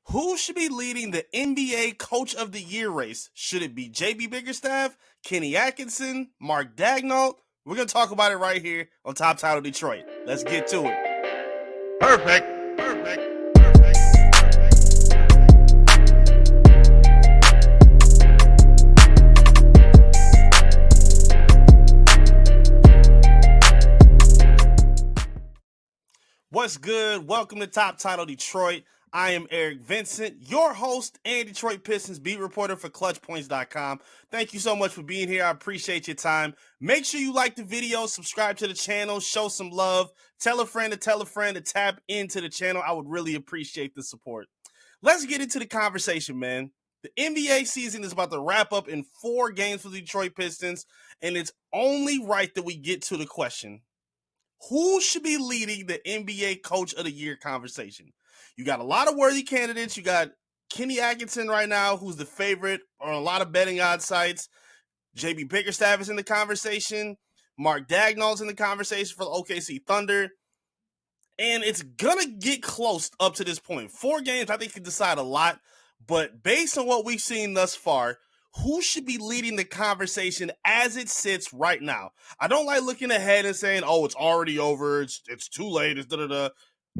Who should be leading the NBA Coach of the Year race? Should it be JB Bickerstaff, Kenny Atkinson, Mark Daignault? We're going to talk about it right here on Top Title Detroit. Let's get to it. Perfect. What's good? Welcome to Top Title Detroit. I am Eric Vincent, your host and Detroit Pistons beat reporter for ClutchPoints.com. Thank you so much for being here. I appreciate your time. Make sure you like the video, subscribe to the channel, show some love, tell a friend to tap into the channel. I would really appreciate the support. Let's get into the conversation, man. The NBA season is about to wrap up in 4 games for the Detroit Pistons, and it's only right that we get to the question. Who should be leading the NBA Coach of the Year conversation? You got a lot of worthy candidates. You got Kenny Atkinson right now, who's the favorite on a lot of betting odds sites. JB Bickerstaff is in the conversation. Mark Daignault's in the conversation for the OKC Thunder. And it's going to get close up to this point. 4 games, I think, can decide a lot. But based on what we've seen thus far, who should be leading the conversation as it sits right now? I don't like looking ahead and saying, oh, it's already over. It's too late. It's da-da-da.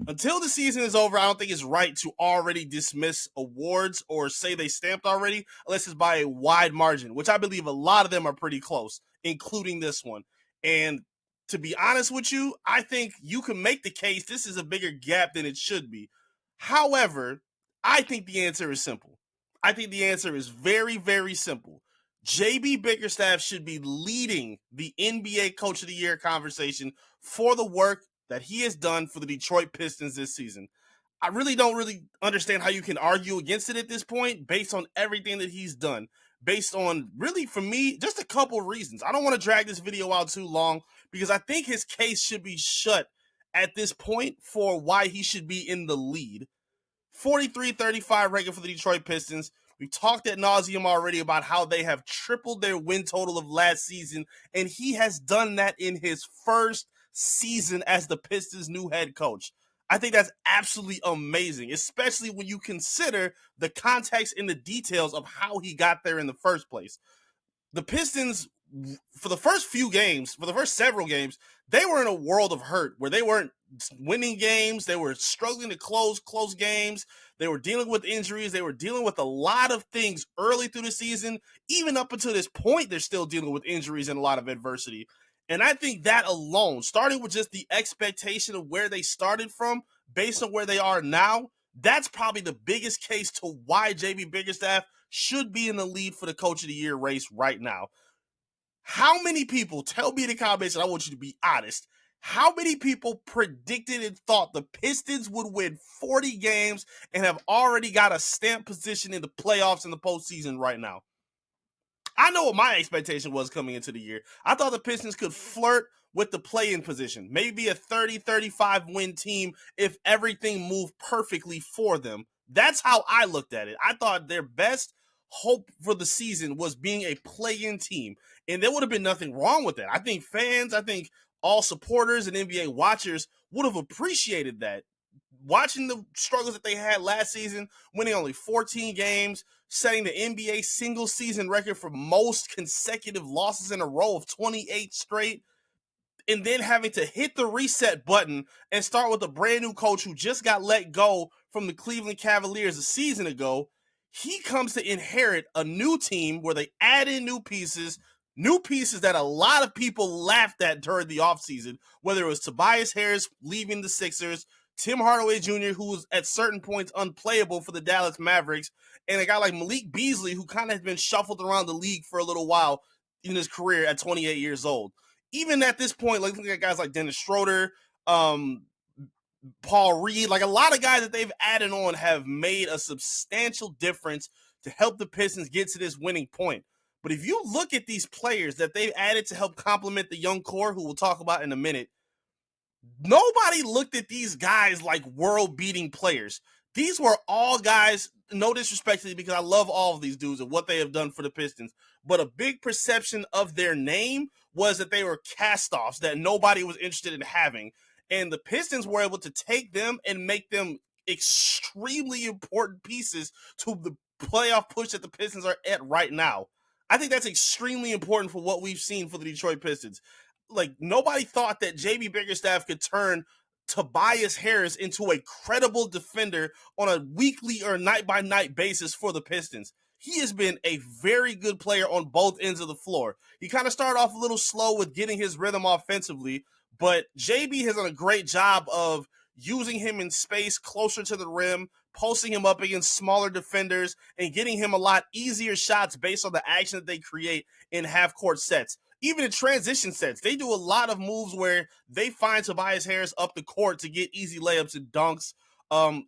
Until the season is over, I don't think it's right to already dismiss awards or say they stamped already, unless it's by a wide margin, which I believe a lot of them are pretty close, including this one. And to be honest with you, I think you can make the case this is a bigger gap than it should be. However, I think the answer is simple. I think the answer is very, very simple. JB Bickerstaff should be leading the NBA Coach of the Year conversation for the work that he has done for the Detroit Pistons this season. I really don't understand how you can argue against it at this point based on everything that he's done. Based on, really, for me, just a couple of reasons. I don't want to drag this video out too long because I think his case should be shut at this point for why he should be in the lead. 43-35 record for the Detroit Pistons. We talked ad nauseum already about how they have tripled their win total of last season, and he has done that in his first season as the Pistons' new head coach. I think that's absolutely amazing, especially when you consider the context and the details of how he got there in the first place. The Pistons, for the first several games, they were in a world of hurt where they weren't winning games. They were struggling to close games. They were dealing with injuries. They were dealing with a lot of things early through the season. Even up until this point, they're still dealing with injuries and a lot of adversity. And I think that alone, starting with just the expectation of where they started from based on where they are now, that's probably the biggest case to why JB Bickerstaff should be in the lead for the Coach of the Year race right now. How many people, tell me in the comments, and I want you to be honest, how many people predicted and thought the Pistons would win 40 games and have already got a stamp position in the playoffs in the postseason right now? I know what my expectation was coming into the year. I thought the Pistons could flirt with the play-in position, maybe a 30-35 win team if everything moved perfectly for them. That's how I looked at it. I thought their best hope for the season was being a play-in team, and there would have been nothing wrong with that. I think fans, all supporters and NBA watchers would have appreciated that. Watching the struggles that they had last season, winning only 14 games, setting the NBA single season record for most consecutive losses in a row of 28 straight, and then having to hit the reset button and start with a brand new coach who just got let go from the Cleveland Cavaliers a season ago. He comes to inherit a new team where they add in new pieces that a lot of people laughed at during the offseason, whether it was Tobias Harris leaving the Sixers, Tim Hardaway Jr., who was at certain points unplayable for the Dallas Mavericks, and a guy like Malik Beasley, who kind of has been shuffled around the league for a little while in his career at 28 years old. Even at this point, looking at guys like Dennis Schroeder, Paul Reed, like a lot of guys that they've added on have made a substantial difference to help the Pistons get to this winning point. But if you look at these players that they've added to help complement the young core, who we'll talk about in a minute, nobody looked at these guys like world-beating players. These were all guys, no disrespect to them, because I love all of these dudes and what they have done for the Pistons, but a big perception of their name was that they were cast-offs that nobody was interested in having. And the Pistons were able to take them and make them extremely important pieces to the playoff push that the Pistons are at right now. I think that's extremely important for what we've seen for the Detroit Pistons. Like, nobody thought that JB Bickerstaff could turn Tobias Harris into a credible defender on a weekly or night by night basis for the Pistons. He has been a very good player on both ends of the floor. He kind of started off a little slow with getting his rhythm offensively, but JB has done a great job of using him in space closer to the rim, posting him up against smaller defenders, and getting him a lot easier shots based on the action that they create in half court sets. Even in transition sets, they do a lot of moves where they find Tobias Harris up the court to get easy layups and dunks.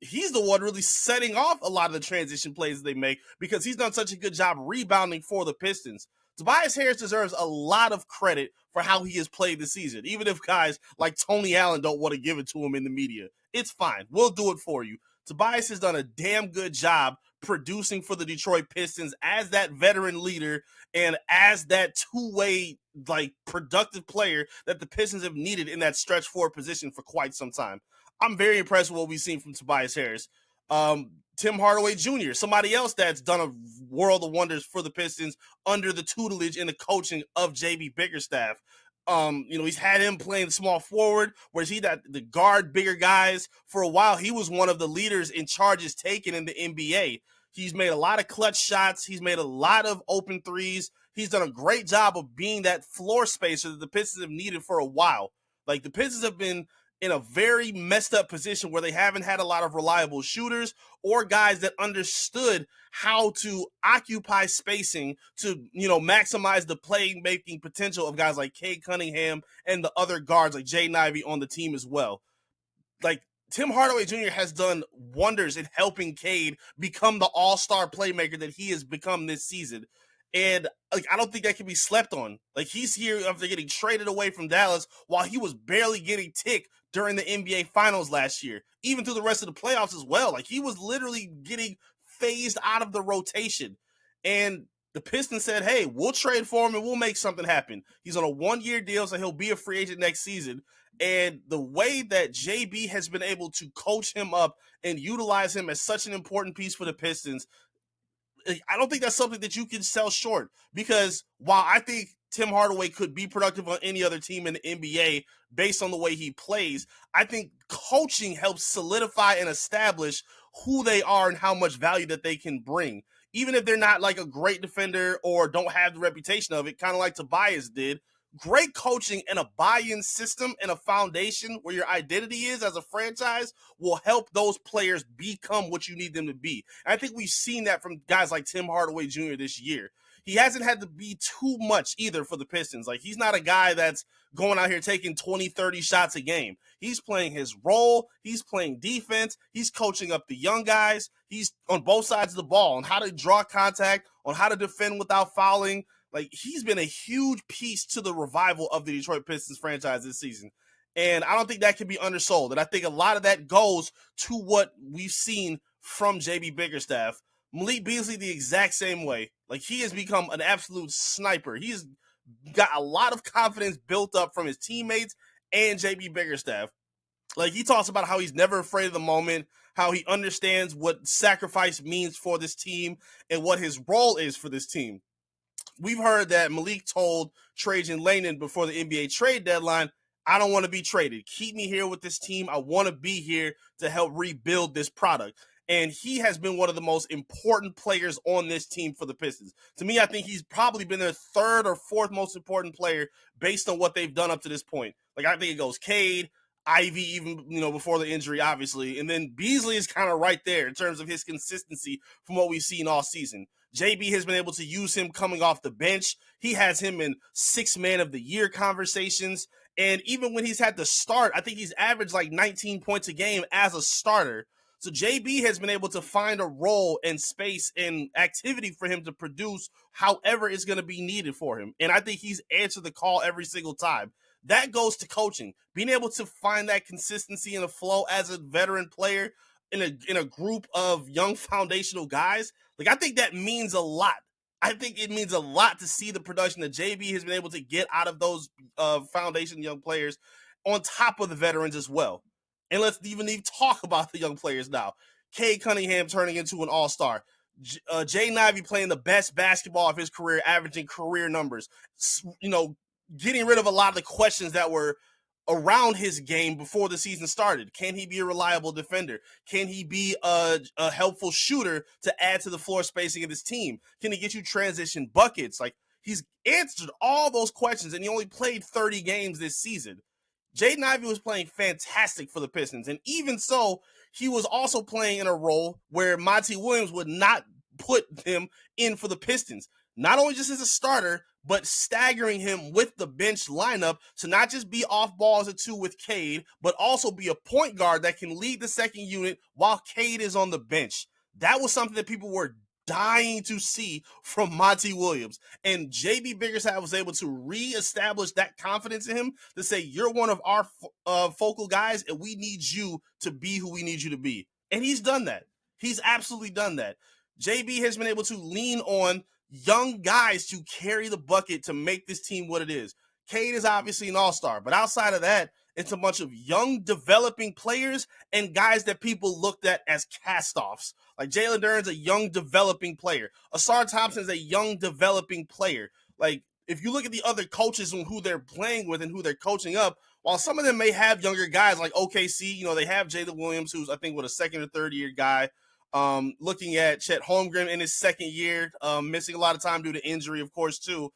He's the one really setting off a lot of the transition plays they make because he's done such a good job rebounding for the Pistons. Tobias Harris deserves a lot of credit for how he has played this season, even if guys like Tony Allen don't want to give it to him in the media. It's fine. We'll do it for you. Tobias has done a damn good job producing for the Detroit Pistons as that veteran leader and as that two-way, like, productive player that the Pistons have needed in that stretch forward position for quite some time. I'm very impressed with what we've seen from Tobias Harris. Tim Hardaway Jr., somebody else that's done a world of wonders for the Pistons under the tutelage and the coaching of JB Bickerstaff. He's had him playing small forward, whereas he that the guard bigger guys. For a while, he was one of the leaders in charges taken in the NBA. He's made a lot of clutch shots. He's made a lot of open threes. He's done a great job of being that floor spacer that the Pistons have needed for a while. Like, the Pistons have been in a very messed up position where they haven't had a lot of reliable shooters or guys that understood how to occupy spacing to, maximize the playmaking potential of guys like Cade Cunningham and the other guards like Jaden Ivey on the team as well. Like, Tim Hardaway Jr. has done wonders in helping Cade become the all-star playmaker that he has become this season. And I don't think that can be slept on. Like, he's here after getting traded away from Dallas while he was barely getting tick during the NBA Finals last year, even through the rest of the playoffs as well. Like, he was literally getting phased out of the rotation. And the Pistons said, hey, we'll trade for him and we'll make something happen. He's on a one-year deal, so he'll be a free agent next season. And the way that JB has been able to coach him up and utilize him as such an important piece for the Pistons, I don't think that's something that you can sell short, because while I think Tim Hardaway could be productive on any other team in the NBA based on the way he plays, I think coaching helps solidify and establish who they are and how much value that they can bring. Even if they're not like a great defender or don't have the reputation of it, kind of like Tobias did, great coaching and a buy-in system and a foundation where your identity is as a franchise will help those players become what you need them to be. And I think we've seen that from guys like Tim Hardaway Jr. this year. He hasn't had to be too much either for the Pistons. Like, he's not a guy that's going out here taking 20, 30 shots a game. He's playing his role. He's playing defense. He's coaching up the young guys. He's on both sides of the ball on how to draw contact, on how to defend without fouling. Like, he's been a huge piece to the revival of the Detroit Pistons franchise this season. And I don't think that can be undersold. And I think a lot of that goes to what we've seen from JB Bickerstaff. Malik Beasley the exact same way. Like, he has become an absolute sniper. He's got a lot of confidence built up from his teammates and JB Bickerstaff. Like, he talks about how he's never afraid of the moment, how he understands what sacrifice means for this team and what his role is for this team. We've heard that Malik told Trajan Langdon before the NBA trade deadline, I don't want to be traded. Keep me here with this team. I want to be here to help rebuild this product. And he has been one of the most important players on this team for the Pistons. To me, I think he's probably been their third or fourth most important player based on what they've done up to this point. Like, I think it goes Cade, Ivy, even, before the injury, obviously. And then Beasley is kind of right there in terms of his consistency from what we've seen all season. JB has been able to use him coming off the bench. He has him in 6th man of the year conversations. And even when he's had to start, I think he's averaged like 19 points a game as a starter. So JB has been able to find a role and space and activity for him to produce however it's going to be needed for him. And I think he's answered the call every single time. That goes to coaching. Being able to find that consistency and a flow as a veteran player in a group of young foundational guys, like, I think that means a lot. I think it means a lot to see the production that JB has been able to get out of those foundation young players on top of the veterans as well. And let's even talk about the young players now. Cade Cunningham turning into an all-star. Jaden Ivey playing the best basketball of his career, averaging career numbers. Getting rid of a lot of the questions that were around his game before the season started. Can he be a reliable defender? Can he be a helpful shooter to add to the floor spacing of his team? Can he get you transition buckets? Like, he's answered all those questions, and he only played 30 games this season. Jaden Ivey was playing fantastic for the Pistons, and even so, he was also playing in a role where Monty Williams would not put him in for the Pistons. Not only just as a starter, but staggering him with the bench lineup to not just be off ball as a two with Cade, but also be a point guard that can lead the second unit while Cade is on the bench. That was something that people were dying to see from Monty Williams. And JB Bickerstaff was able to reestablish that confidence in him to say, you're one of our focal guys, and we need you to be who we need you to be. And he's done that. He's absolutely done that. JB has been able to lean on young guys to carry the bucket to make this team what it is. Cade is obviously an all-star, but outside of that, it's a bunch of young developing players and guys that people looked at as cast-offs. Like Jalen Duren's a young developing player. Asar Thompson's a young developing player. Like, if you look at the other coaches and who they're playing with and who they're coaching up, while some of them may have younger guys like OKC, they have Jalen Williams, who's I think what a second or third year guy. Looking at Chet Holmgren in his second year, missing a lot of time due to injury, of course, too.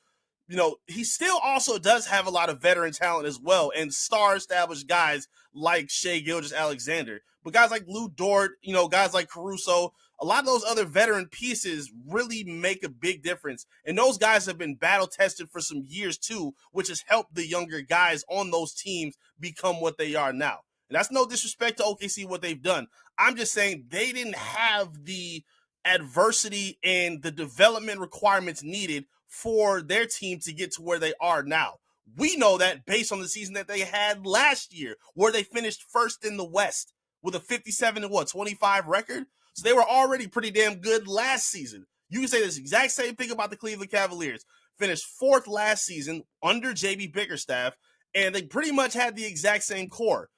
He still also does have a lot of veteran talent as well, and star-established guys like Shai Gilgeous-Alexander. But guys like Lou Dort, guys like Caruso, a lot of those other veteran pieces really make a big difference. And those guys have been battle-tested for some years, too, which has helped the younger guys on those teams become what they are now. And that's no disrespect to OKC, what they've done. I'm just saying they didn't have the adversity and the development requirements needed for their team to get to where they are now. We know that based on the season that they had last year, where they finished first in the West with a 57-25 record. So they were already pretty damn good last season. You can say this exact same thing about the Cleveland Cavaliers. Finished fourth last season under JB Bickerstaff, and they pretty much had the exact same core.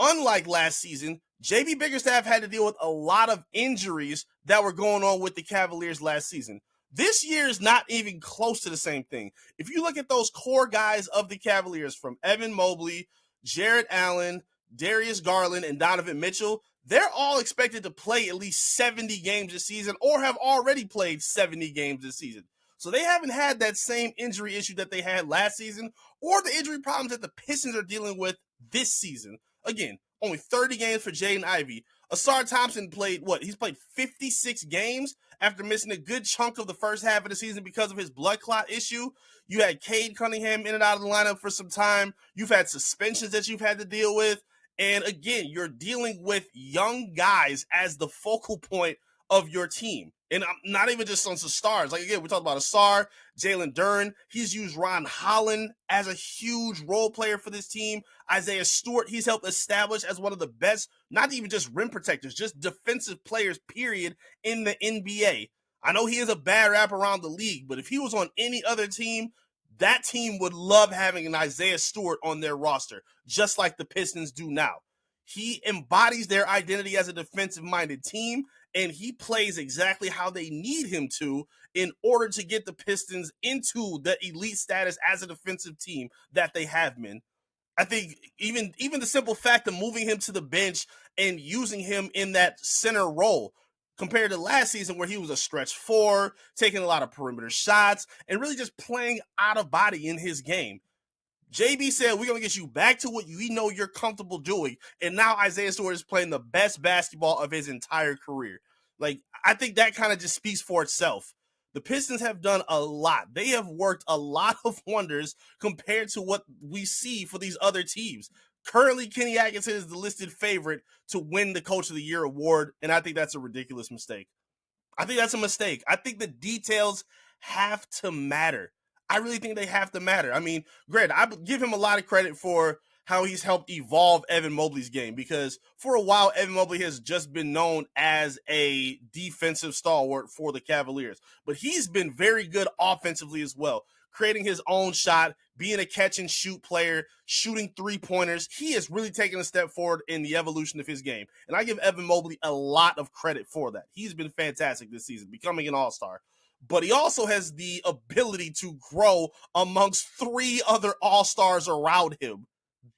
Unlike last season, JB Bickerstaff had to deal with a lot of injuries that were going on with the Cavaliers last season. This year is not even close to the same thing. If you look at those core guys of the Cavaliers, from Evan Mobley, Jarrett Allen, Darius Garland, and Donovan Mitchell, they're all expected to play at least 70 games this season or have already played 70 games this season. So they haven't had that same injury issue that they had last season or the injury problems that the Pistons are dealing with this season. Again, only 30 games for Jaden Ivey. Asar Thompson played, he's played 56 games after missing a good chunk of the first half of the season because of his blood clot issue. You had Cade Cunningham in and out of the lineup for some time. You've had suspensions that you've had to deal with. And again, you're dealing with young guys as the focal point of your team. And I'm not even just on some stars. Like, again, we talked about Asar, Jalen Duren. He's used Ron Holland as a huge role player for this team. Isaiah Stewart, he's helped establish as one of the best, not even just rim protectors, just defensive players, period, in the NBA. I know he is a bad rap around the league, but if he was on any other team, that team would love having an Isaiah Stewart on their roster, just like the Pistons do now. He embodies their identity as a defensive-minded team, and he plays exactly how they need him to in order to get the Pistons into the elite status as a defensive team that they have been. I think even the simple fact of moving him to the bench and using him in that center role compared to last season where he was a stretch four, taking a lot of perimeter shots, and really just playing out of body in his game. JB said, we're going to get you back to what we know you're comfortable doing. And now Isaiah Stewart is playing the best basketball of his entire career. Like, I think that kind of just speaks for itself. The Pistons have done a lot. They have worked a lot of wonders compared to what we see for these other teams. Currently, Kenny Atkinson is the listed favorite to win the Coach of the Year award, and I think that's a ridiculous mistake. I think that's a mistake. I think the details have to matter. I really think they have to matter. I mean, granted, I give him a lot of credit for how he's helped evolve Evan Mobley's game, because for a while, Evan Mobley has just been known as a defensive stalwart for the Cavaliers, but he's been very good offensively as well. creating his own shot, being a catch and shoot player, shooting 3-pointers. He has really taken a step forward in the evolution of his game. And I give Evan Mobley a lot of credit for that. He's been fantastic this season, becoming an all-star. But he also has the ability to grow amongst 3 other all-stars around him.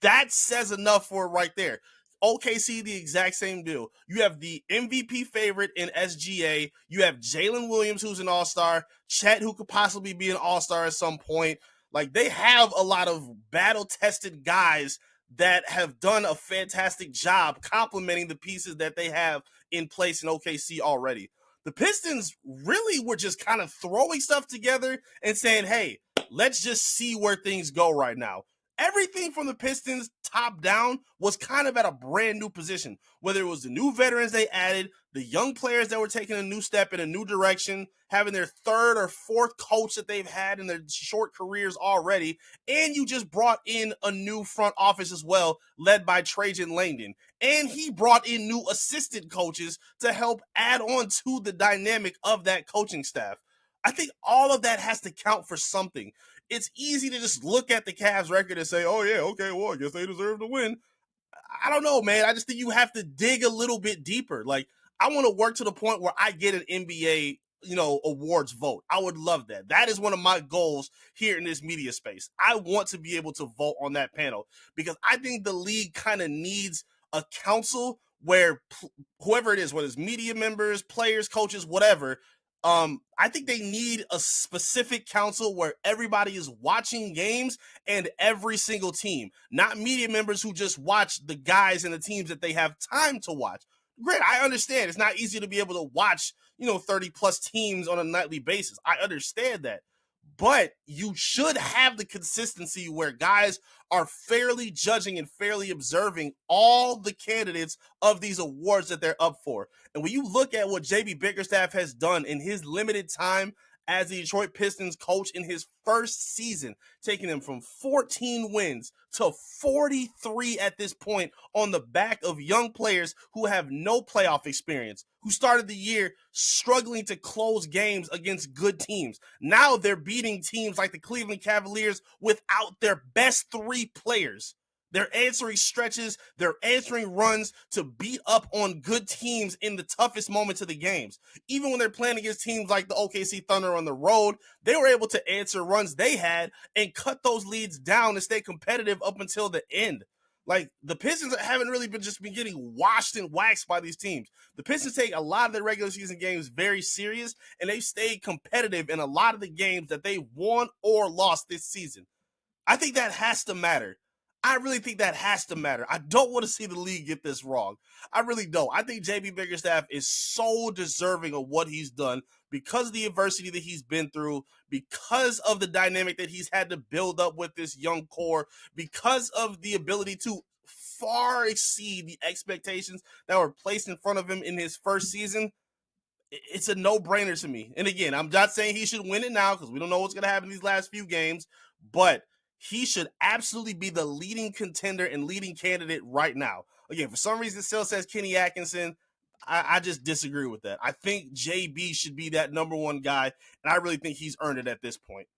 That says enough for it right there. OKC, the exact same deal. You have the MVP favorite in SGA. You have Jalen Williams, who's an all-star. Chet, who could possibly be an all-star at some point. Like, they have a lot of battle-tested guys that have done a fantastic job complementing the pieces that they have in place in OKC already. The Pistons really were just kind of throwing stuff together and saying, hey, let's just see where things go right now. Everything from the Pistons top down was kind of at a brand new position, whether it was the new veterans they added, the young players that were taking a new step in a new direction, having their 3rd or 4th coach that they've had in their short careers already, and you just brought in a new front office as well, led by Trajan Langdon. And he brought in new assistant coaches to help add on to the dynamic of that coaching staff. I think all of that has to count for something. It's easy to just look at the Cavs record and say, oh, yeah, okay, well, I guess they deserve to win. I don't know, man. I just think you have to dig a little bit deeper. Like, I want to work to the point where I get an NBA, awards vote. I would love that. That is one of my goals here in this media space. I want to be able to vote on that panel because I think the league kind of needs a council where whoever it is, whether it's media members, players, coaches, whatever, I think they need a specific council where everybody is watching games and every single team, not media members who just watch the guys and the teams that they have time to watch. Great, I understand. It's not easy to be able to watch, 30 plus teams on a nightly basis. I understand that. But you should have the consistency where guys are fairly judging and fairly observing all the candidates of these awards that they're up for. And when you look at what JB Bickerstaff has done in his limited time as the Detroit Pistons coach in his first season, taking them from 14 wins to 43 at this point on the back of young players who have no playoff experience, who started the year struggling to close games against good teams. Now they're beating teams like the Cleveland Cavaliers without their best 3 players. They're answering stretches, they're answering runs to beat up on good teams in the toughest moments of the games. Even when they're playing against teams like the OKC Thunder on the road, they were able to answer runs they had and cut those leads down and stay competitive up until the end. Like, the Pistons haven't really been getting washed and waxed by these teams. The Pistons take a lot of their regular season games very serious, and they've stayed competitive in a lot of the games that they won or lost this season. I think that has to matter. I really think that has to matter. I don't want to see the league get this wrong. I really don't. I think JB Bickerstaff is so deserving of what he's done because of the adversity that he's been through, because of the dynamic that he's had to build up with this young core, because of the ability to far exceed the expectations that were placed in front of him in his first season. It's a no-brainer to me. And again, I'm not saying he should win it now because we don't know what's going to happen in these last few games, but he should absolutely be the leading contender and leading candidate right now. Again, for some reason, it still says Kenny Atkinson. I just disagree with that. I think JB should be that number 1 guy, and I really think he's earned it at this point.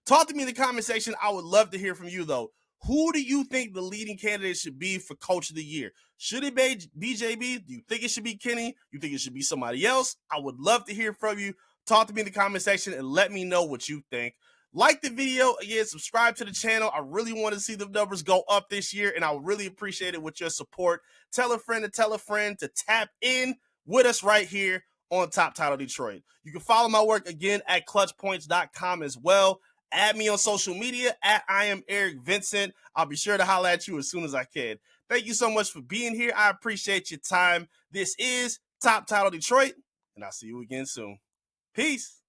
Talk to me in the comment section. I would love to hear from you, though. Who do you think the leading candidate should be for Coach of the Year? Should it be JB? Do you think it should be Kenny? You think it should be somebody else? I would love to hear from you. Talk to me in the comment section and let me know what you think. Like the video, again, subscribe to the channel. I really want to see the numbers go up this year, and I would really appreciate it with your support. Tell a friend to tap in with us right here on Top Title Detroit. You can follow my work again at clutchpoints.com as well. Add me on social media at I am Eric Vincent. I'll be sure to holler at you as soon as I can. Thank you so much for being here. I appreciate your time. This is Top Title Detroit, and I'll see you again soon. Peace.